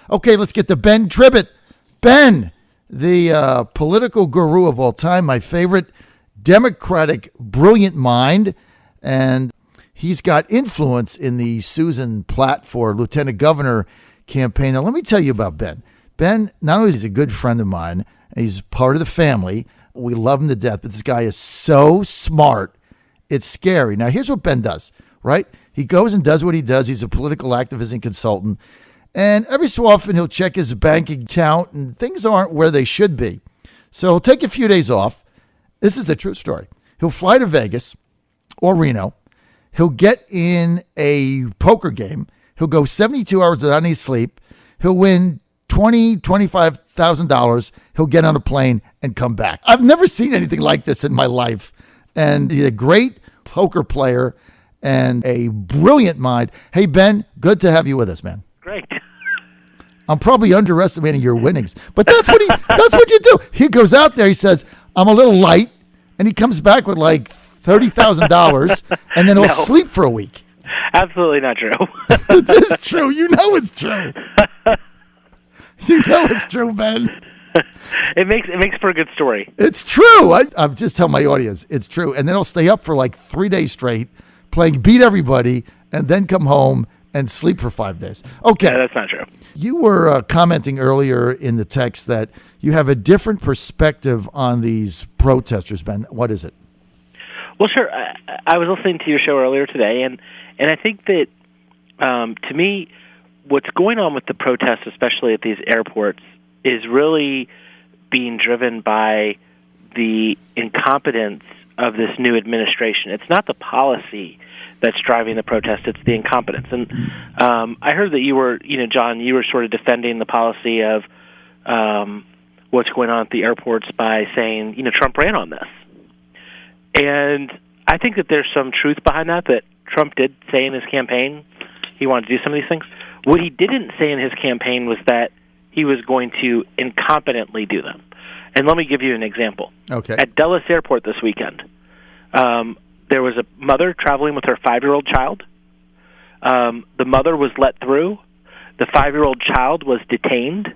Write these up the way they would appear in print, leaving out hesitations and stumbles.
Okay, let's get to Ben Tribbett. Ben, the political guru of all time, my favorite Democratic brilliant mind, and he's got influence in the Susan Platt for Lieutenant Governor campaign. Now, let me tell you about Ben. Ben, not only is he a good friend of mine, he's part of the family. We love him to death, but this guy is so smart. It's scary. Now, here's what Ben does, right? He goes and does what he does. He's a political activist and consultant. And every so often, he'll check his bank account, and things aren't where they should be. So he'll take a few days off. This is a true story. He'll fly to Vegas or Reno. He'll get in a poker game. He'll go 72 hours without any sleep. He'll win $25,000. He'll get on a plane and come back. I've never seen anything like this in my life. And he's a great poker player and a brilliant mind. Hey, Ben, good to have you with us, man. Great. I'm probably underestimating your winnings, but that's what you do. He goes out there, he says, I'm a little light, and he comes back with like $30,000, and then he'll sleep for a week. Absolutely not true. It is true. You know it's true. You know it's true, Ben. It makes for a good story. It's true. I'm just telling my audience, it's true. And then he'll stay up for like 3 days straight, beat everybody, and then come home and sleep for 5 days. Okay. Yeah, that's not true. You were commenting earlier in the text that you have a different perspective on these protesters, Ben. What is it? Well, sure. I was listening to your show earlier today, and I think that, to me, what's going on with the protests, especially at these airports, is really being driven by the incompetence of this new administration. It's not the policy that's driving the protest, it's the incompetence. And I heard that you were, John, you were sort of defending the policy of what's going on at the airports by saying, Trump ran on this. And I think that there's some truth behind that Trump did say in his campaign he wanted to do some of these things. What he didn't say in his campaign was that he was going to incompetently do them. And let me give you an example. Okay. At Dulles Airport this weekend, there was a mother traveling with her 5-year-old child. The mother was let through. The 5-year-old child was detained.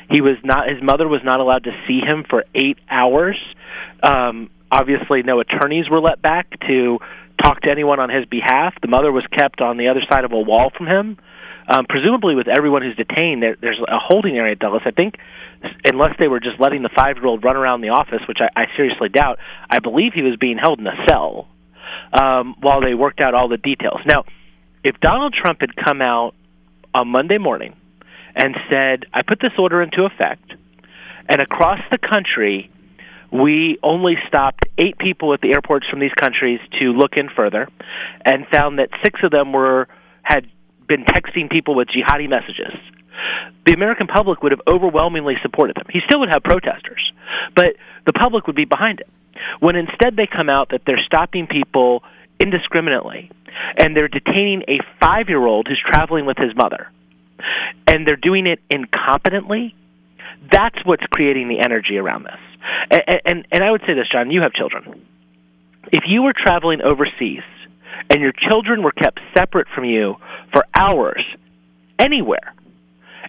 His mother was not allowed to see him for 8 hours. Obviously, no attorneys were let back to talk to anyone on his behalf. The mother was kept on the other side of a wall from him. Presumably, with everyone who's detained, there's a holding area at Dulles. I think, unless they were just letting the 5-year-old run around the office, which I seriously doubt, I believe he was being held in a cell while they worked out all the details. Now, if Donald Trump had come out on Monday morning and said, I put this order into effect, and across the country, we only stopped 8 people at the airports from these countries to look in further, and found that 6 of them had been texting people with jihadi messages, the American public would have overwhelmingly supported them. He still would have protesters, but the public would be behind it. When instead they come out that they're stopping people indiscriminately, and they're detaining a 5-year-old who's traveling with his mother, and they're doing it incompetently, that's what's creating the energy around this. And I would say this, John, you have children. If you were traveling overseas and your children were kept separate from you for hours, anywhere,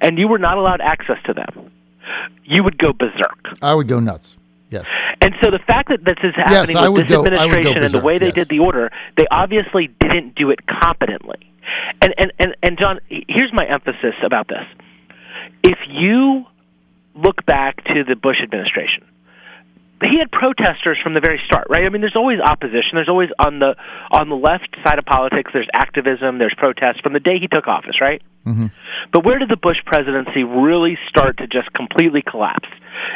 and you were not allowed access to them, you would go berserk. I would go nuts. Yes. And so the fact that this is happening with this administration and the way they did the order, they obviously didn't do it competently. And John, here's my emphasis about this. If you look back to the Bush administration, he had protesters from the very start, right? I mean, there's always opposition. There's always on the left side of politics, there's activism, there's protests from the day he took office, right? Mm-hmm. But where did the Bush presidency really start to just completely collapse?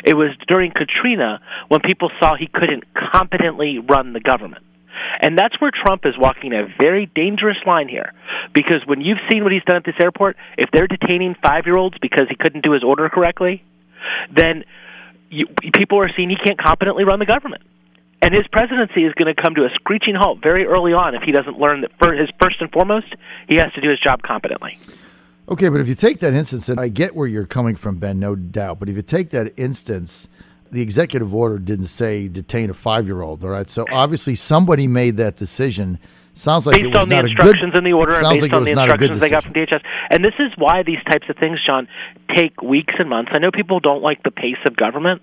It was during Katrina when people saw he couldn't competently run the government. And that's where Trump is walking a very dangerous line here. Because when you've seen what he's done at this airport, if they're detaining 5-year-olds because he couldn't do his order correctly, then people are seeing he can't competently run the government. And his presidency is going to come to a screeching halt very early on if he doesn't learn that first and foremost, he has to do his job competently. Okay, but if you take that instance, and I get where you're coming from, Ben, no doubt, but if you take that instance, the executive order didn't say detain a 5-year-old, all right? So obviously somebody made that decision Sounds like it based was on the not instructions in the order and sounds based like it on was the not a good instructions they got from decision. DHS. And this is why these types of things, John, take weeks and months. I know people don't like the pace of government,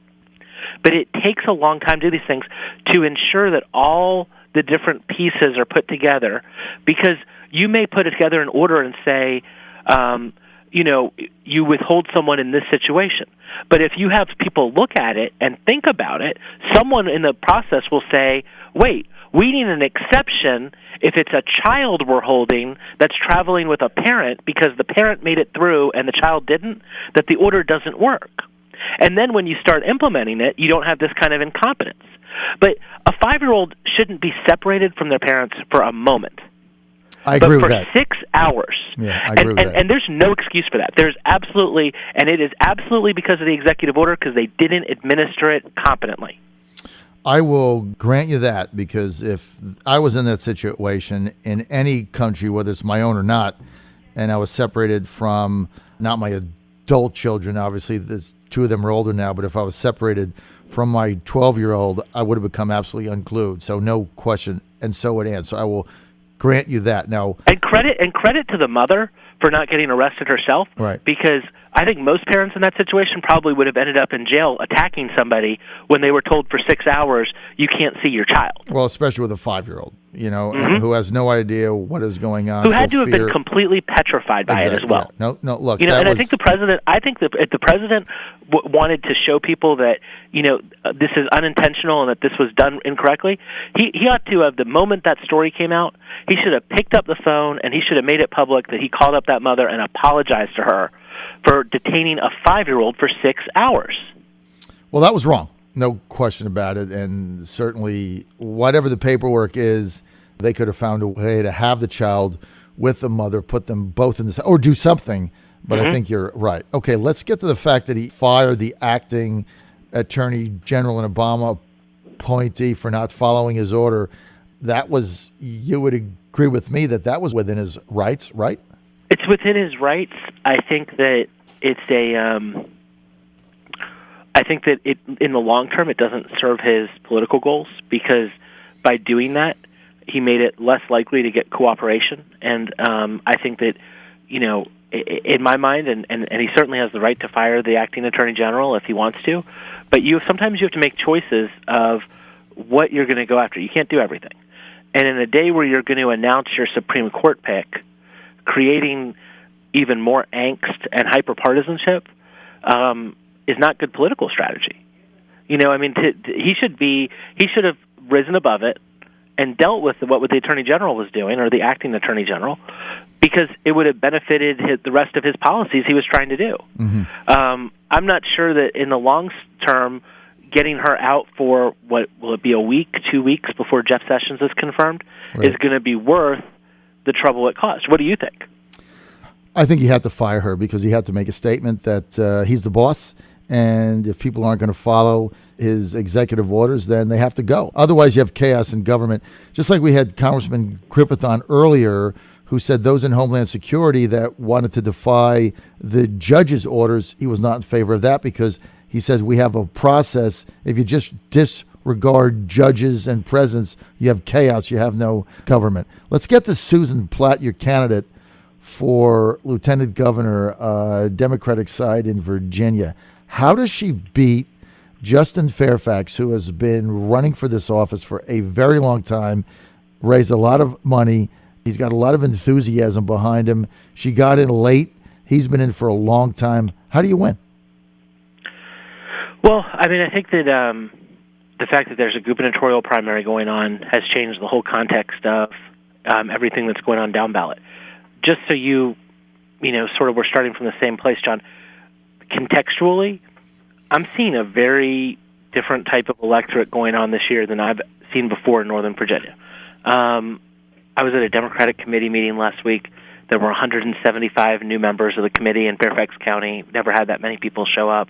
but it takes a long time to do these things to ensure that all the different pieces are put together, because you may put it together in order and say, you withhold someone in this situation. But if you have people look at it and think about it, someone in the process will say, wait, we need an exception if it's a child we're holding that's traveling with a parent because the parent made it through and the child didn't, that the order doesn't work. And then when you start implementing it, you don't have this kind of incompetence. But a 5-year-old shouldn't be separated from their parents for a moment. I agree with for that. 6 hours. Yeah, I agree with that. And there's no excuse for that. There's absolutely, and it is absolutely because of the executive order, because they didn't administer it competently. I will grant you that, because if I was in that situation in any country, whether it's my own or not, and I was separated from, not my adult children, obviously, there's 2 of them are older now, but if I was separated from my 12-year-old, I would have become absolutely unglued. So no question, and so would Ann. So I will grant you that. Now, and credit to the mother for not getting arrested herself, right? Because I think most parents in that situation probably would have ended up in jail attacking somebody when they were told for 6 hours you can't see your child. Well, especially with a 5-year-old, who has no idea what is going on. Who had to have been completely petrified by it as well. Yeah. No, look. I think the president. I think that if the president wanted to show people that this is unintentional and that this was done incorrectly, he ought to have, the moment that story came out, he should have picked up the phone and he should have made it public that he called up that mother and apologized to her for detaining a 5-year-old for 6 hours. Well, that was wrong. No question about it. And certainly, whatever the paperwork is, they could have found a way to have the child with the mother, put them both in the, or do something. But I think you're right. Okay, let's get to the fact that he fired the acting attorney general and Obama appointee for not following his order. That was, you would agree with me that was within his rights, right? It's within his rights. I think that it's I think that in the long term, it doesn't serve his political goals, because by doing that, he made it less likely to get cooperation. And I think that, in my mind, and he certainly has the right to fire the acting attorney general if he wants to, but sometimes you have to make choices of what you're going to go after. You can't do everything. And in a day where you're going to announce your Supreme Court pick, creating even more angst and hyperpartisanship is not good political strategy. He should have risen above it and dealt with what the Attorney General was doing, or the acting Attorney General, because it would have benefited the rest of his policies he was trying to do. Mm-hmm. I'm not sure that in the long term, getting her out for, what will it be, a week, 2 weeks before Jeff Sessions is confirmed, is going to be worth the trouble it caused. What do you think? I think he had to fire her because he had to make a statement that he's the boss, and if people aren't going to follow his executive orders, then they have to go. Otherwise, you have chaos in government. Just like we had Congressman Griffith on earlier, who said those in Homeland Security that wanted to defy the judge's orders, he was not in favor of that, because he says we have a process. If you just disregard judges and presidents, you have chaos. You have no government. Let's get to Susan Platt, your candidate for Lieutenant Governor, Democratic side in Virginia. How does she beat Justin Fairfax, who has been running for this office for a very long time, raised a lot of money? He's got a lot of enthusiasm behind him. She got in late. He's been in for a long time. How do you win? Well, I think that the fact that there's a gubernatorial primary going on has changed the whole context of everything that's going on down ballot. Just so sort of we're starting from the same place, John, contextually, I'm seeing a very different type of electorate going on this year than I've seen before in Northern Virginia. I was at a Democratic committee meeting last week. There were 175 new members of the committee in Fairfax County. Never had that many people show up.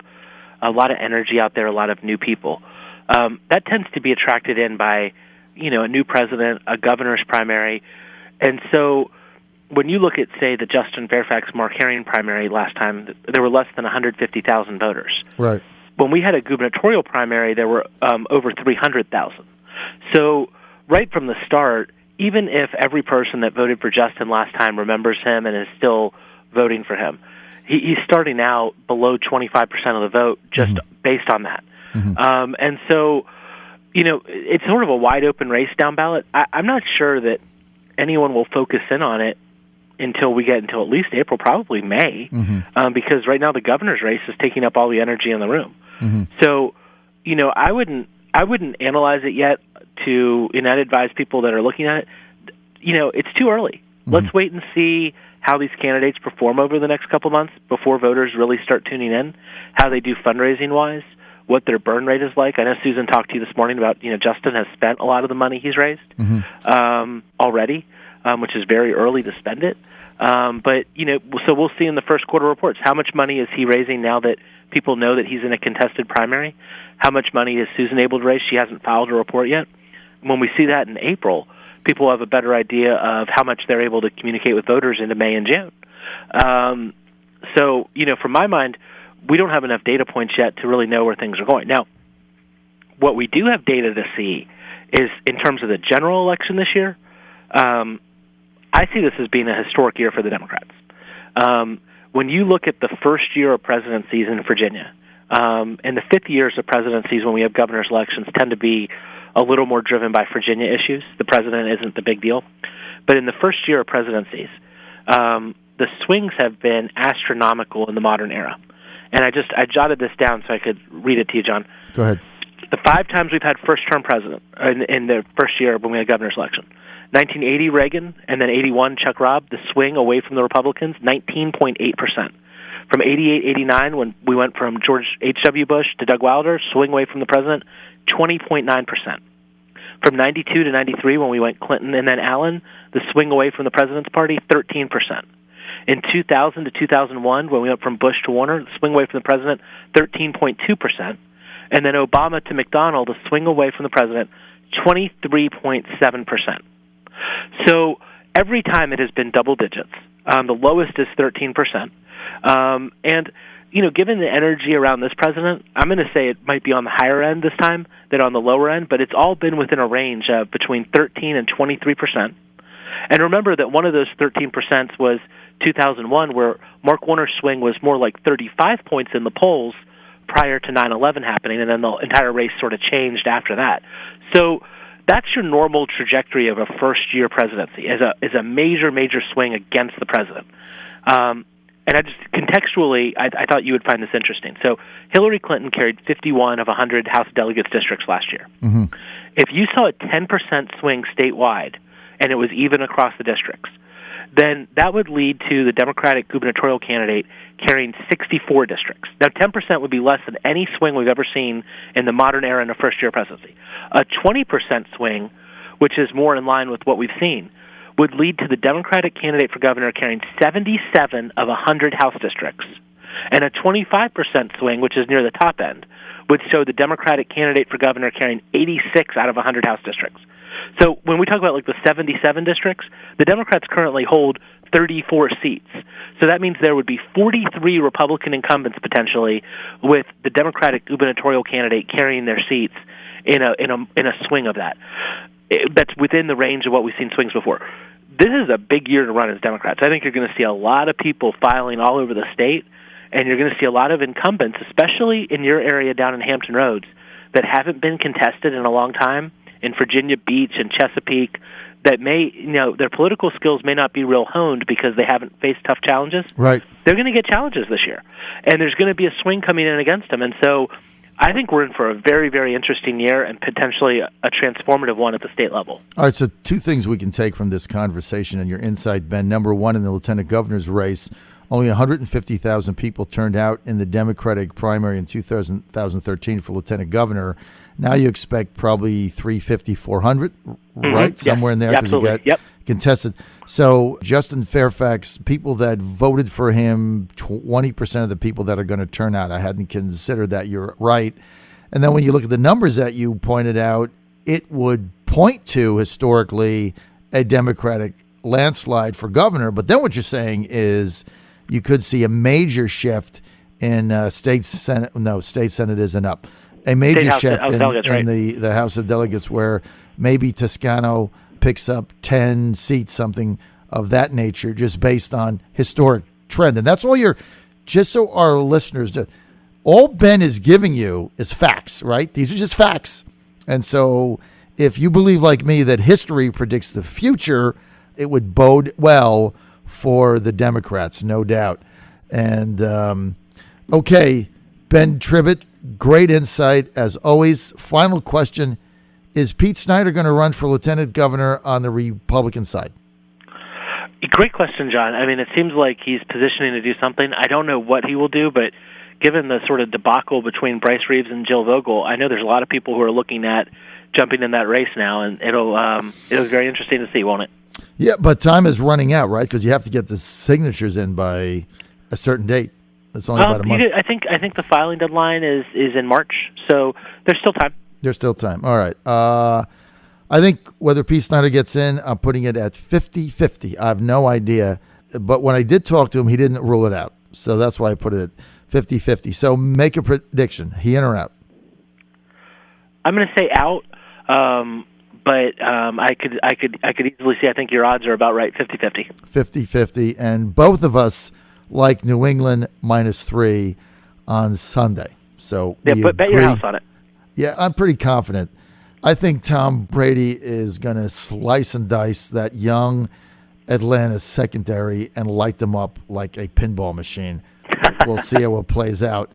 A lot of energy out there, a lot of new people. That tends to be attracted in by, a new president, a governor's primary. And so when you look at, say, the Justin Fairfax-Mark Herring primary last time, there were less than 150,000 voters. Right. When we had a gubernatorial primary, there were over 300,000. So right from the start, even if every person that voted for Justin last time remembers him and is still voting for him, he's starting out below 25% of the vote just based on that. And so, it's sort of a wide open race down ballot. I'm not sure that anyone will focus in on it until at least April, probably May, because right now the governor's race is taking up all the energy in the room. So, I wouldn't analyze it yet. I'd advise people that are looking at it, it's too early. Let's wait and see how these candidates perform over the next couple months before voters really start tuning in, how they do fundraising-wise, what their burn rate is like. I know Susan talked to you this morning about, Justin has spent a lot of the money he's raised already, which is very early to spend it. But, so we'll see in the first quarter reports, how much money is he raising now that people know that he's in a contested primary? How much money is Susan able to raise? She hasn't filed a report yet. When we see that in April, people will have a better idea of how much they're able to communicate with voters into May and June. So, from my mind, we don't have enough data points yet to really know where things are going. Now, what we do have data to see is in terms of the general election this year, I see this as being a historic year for the Democrats. When you look at the first year of presidencies in Virginia, and the fifth years of presidencies when we have governor's elections tend to be a little more driven by Virginia issues. The president isn't the big deal. But in the first year of presidencies, the swings have been astronomical in the modern era. And I jotted this down so I could read it to you, John. Go ahead. The 5 times we've had first-term president in the first year when we had governor's election. 1980, Reagan, and then 81, Chuck Robb, the swing away from the Republicans, 19.8%. From 88, 89, when we went from George H.W. Bush to Doug Wilder, swing away from the president, 20.9%. From 92 to 93, when we went Clinton and then Allen, the swing away from the president's party, 13%. In 2000 to 2001, when we went from Bush to Warner, the swing away from the president, 13.2%. And then Obama to McDonnell, the swing away from the president, 23.7%. So every time it has been double digits. The lowest is 13%. And, given the energy around this president, I'm going to say it might be on the higher end this time than on the lower end, but it's all been within a range of between 13 and 23%. And remember that one of those 13% was 2001, where Mark Warner's swing was more like 35 points in the polls prior to 9/11 happening, and then the entire race sort of changed after that. So that's your normal trajectory of a first-year presidency, is a major swing against the president. And I just contextually, I thought you would find this interesting. So Hillary Clinton carried 51 of 100 House Delegates districts last year. If you saw a 10% swing statewide, and it was even across the districts, then that would lead to the Democratic gubernatorial candidate carrying 64 districts. Now, 10% would be less than any swing we've ever seen in the modern era in a first-year presidency. A 20% swing, which is more in line with what we've seen, would lead to the Democratic candidate for governor carrying 77 of 100 House districts. And a 25% swing, which is near the top end, would show the Democratic candidate for governor carrying 86 out of 100 House districts. So when we talk about the 77 districts, the Democrats currently hold 34 seats. So that means there would be 43 Republican incumbents potentially, with the Democratic gubernatorial candidate carrying their seats in a swing of that. That's within the range of what we've seen swings before. This is a big year to run as Democrats. I think you're going to see a lot of people filing all over the state, and you're going to see a lot of incumbents, especially in your area down in Hampton Roads, that haven't been contested in a long time, in Virginia Beach and Chesapeake, that may, their political skills may not be real honed because they haven't faced tough challenges. Right. They're going to get challenges this year, and there's going to be a swing coming in against them. And so I think we're in for a very, very interesting year and potentially a transformative one at the state level. All right, so 2 things we can take from this conversation and your insight, Ben. Number one, in the lieutenant governor's race, only 150,000 people turned out in the Democratic primary in 2013 for lieutenant governor. Now you expect probably 350, 400, right? Yes. Somewhere in there, because you get contested. So Justin Fairfax, people that voted for him, 20% of the people that are going to turn out. I hadn't considered that. You're right. And then when you look at the numbers that you pointed out, it would point to, historically, a Democratic landslide for governor. But then what you're saying is you could see a major shift in state Senate. No, state Senate isn't up. A major shift in the House of Delegates, where maybe Toscano picks up 10 seats, something of that nature, just based on historic trend. And that's all just so our listeners do. All Ben is giving you is facts, right? These are just facts. And so if you believe like me that history predicts the future, it would bode well for the Democrats, no doubt. And, okay, Ben Tribbett, great insight as always. Final question. Is Pete Snyder going to run for lieutenant governor on the Republican side? Great question, John. I mean, it seems like he's positioning to do something. I don't know what he will do, but given the sort of debacle between Bryce Reeves and Jill Vogel, I know there's a lot of people who are looking at jumping in that race now, and it'll be very interesting to see, won't it? Yeah, but time is running out, right? Because you have to get the signatures in by a certain date. It's only about a month. I think the filing deadline is in March, so there's still time. There's still time. All right. I think whether Pete Snyder gets in, I'm putting it at 50-50. I have no idea. But when I did talk to him, he didn't rule it out. So that's why I put it at 50-50. So make a prediction. He in or out? I'm going to say out, but I could easily see. I think your odds are about right, 50-50. 50-50. And both of us like New England -3 on Sunday. So yeah, but bet your house on it. Yeah, I'm pretty confident. I think Tom Brady is going to slice and dice that young Atlanta secondary and light them up like a pinball machine. We'll see how it plays out.